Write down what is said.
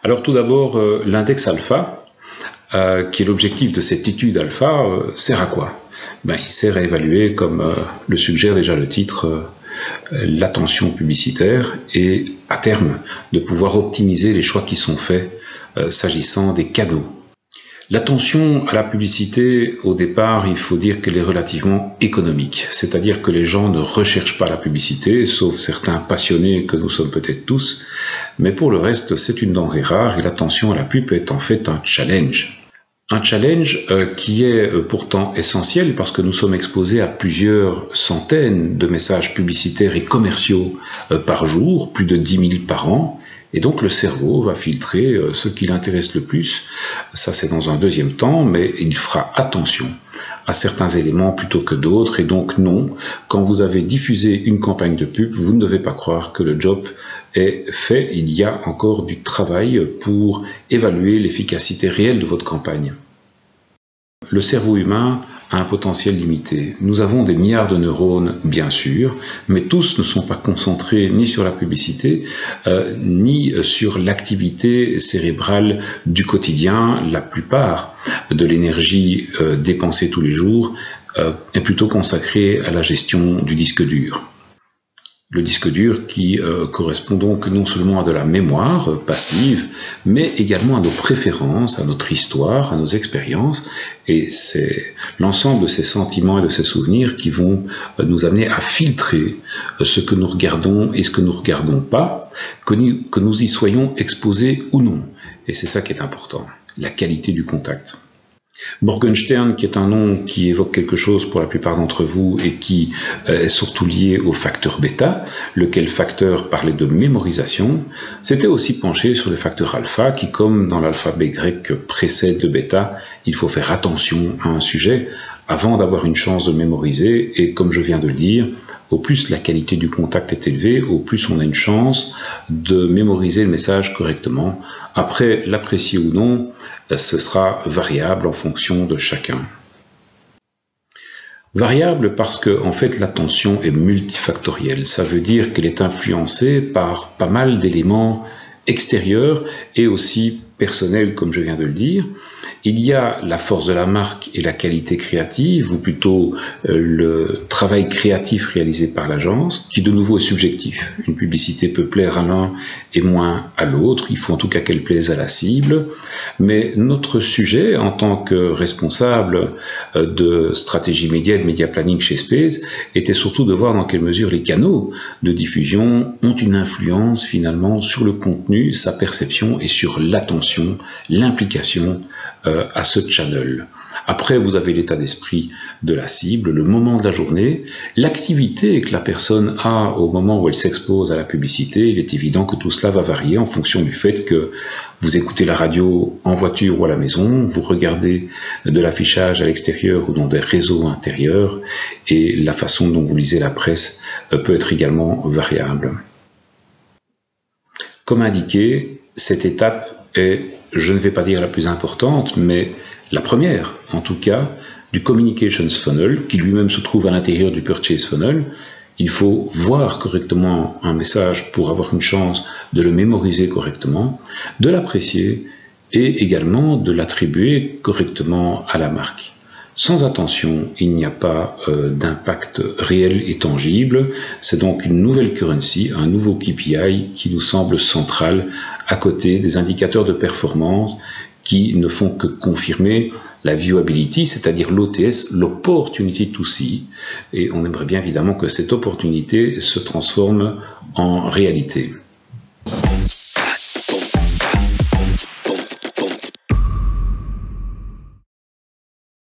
Alors tout d'abord, l'index alpha, qui est l'objectif de cette étude alpha, sert à quoi? Il sert à évaluer, comme le suggère déjà le titre, l'attention publicitaire et, à terme, de pouvoir optimiser les choix qui sont faits s'agissant des canaux. L'attention à la publicité, au départ, il faut dire qu'elle est relativement économique, c'est-à-dire que les gens ne recherchent pas la publicité, sauf certains passionnés que nous sommes peut-être tous, mais pour le reste, c'est une denrée rare et l'attention à la pub est en fait un challenge. Un challenge qui est pourtant essentiel parce que nous sommes exposés à plusieurs centaines de messages publicitaires et commerciaux par jour, plus de 10 000 par an, et donc le cerveau va filtrer ce qui l'intéresse le plus. Ça c'est dans un deuxième temps, mais il fera attention à certains éléments plutôt que d'autres, et donc non, quand vous avez diffusé une campagne de pub, vous ne devez pas croire que le job est fait, il y a encore du travail pour évaluer l'efficacité réelle de votre campagne. Le cerveau humain a un potentiel limité. Nous avons des milliards de neurones, bien sûr, mais tous ne sont pas concentrés ni sur la publicité, ni sur l'activité cérébrale du quotidien. La plupart de l'énergie dépensée tous les jours est plutôt consacrée à la gestion du disque dur. Le disque dur qui correspond donc non seulement à de la mémoire passive, mais également à nos préférences, à notre histoire, à nos expériences, et c'est l'ensemble de ces sentiments et de ces souvenirs qui vont nous amener à filtrer ce que nous regardons et ce que nous ne regardons pas, que nous y soyons exposés ou non. Et c'est ça qui est important, la qualité du contact. Morgenstern, qui est un nom qui évoque quelque chose pour la plupart d'entre vous et qui est surtout lié au facteur bêta, lequel facteur parlait de mémorisation, s'était aussi penché sur le facteur alpha qui, comme dans l'alphabet grec précède le bêta, il faut faire attention à un sujet avant d'avoir une chance de mémoriser, et comme je viens de le dire, au plus la qualité du contact est élevée, au plus on a une chance de mémoriser le message correctement. Après, l'apprécier ou non, ce sera variable en fonction de chacun. Variable parce que, en fait, l'attention est multifactorielle. Ça veut dire qu'elle est influencée par pas mal d'éléments extérieurs et aussi personnels, comme je viens de le dire. Il y a la force de la marque et la qualité créative, ou plutôt le travail créatif réalisé par l'agence, qui de nouveau est subjectif. Une publicité peut plaire à l'un et moins à l'autre, il faut en tout cas qu'elle plaise à la cible. Mais notre sujet, en tant que responsable de stratégie média et de média planning chez Space, était surtout de voir dans quelle mesure les canaux de diffusion ont une influence finalement sur le contenu, sa perception et sur l'attention, l'implication à ce channel. Après, vous avez l'état d'esprit de la cible, le moment de la journée, l'activité que la personne a au moment où elle s'expose à la publicité. Il est évident que tout cela va varier en fonction du fait que vous écoutez la radio en voiture ou à la maison, vous regardez de l'affichage à l'extérieur ou dans des réseaux intérieurs, et la façon dont vous lisez la presse peut être également variable. Comme indiqué, cette étape est, je ne vais pas dire la plus importante, mais la première, en tout cas, du Communications Funnel, qui lui-même se trouve à l'intérieur du Purchase Funnel. Il faut voir correctement un message pour avoir une chance de le mémoriser correctement, de l'apprécier et également de l'attribuer correctement à la marque. Sans attention, il n'y a pas d'impact réel et tangible. C'est donc une nouvelle currency, un nouveau KPI qui nous semble central à côté des indicateurs de performance qui ne font que confirmer la viewability, c'est-à-dire l'OTS, l'opportunity to see. Et on aimerait bien évidemment que cette opportunité se transforme en réalité.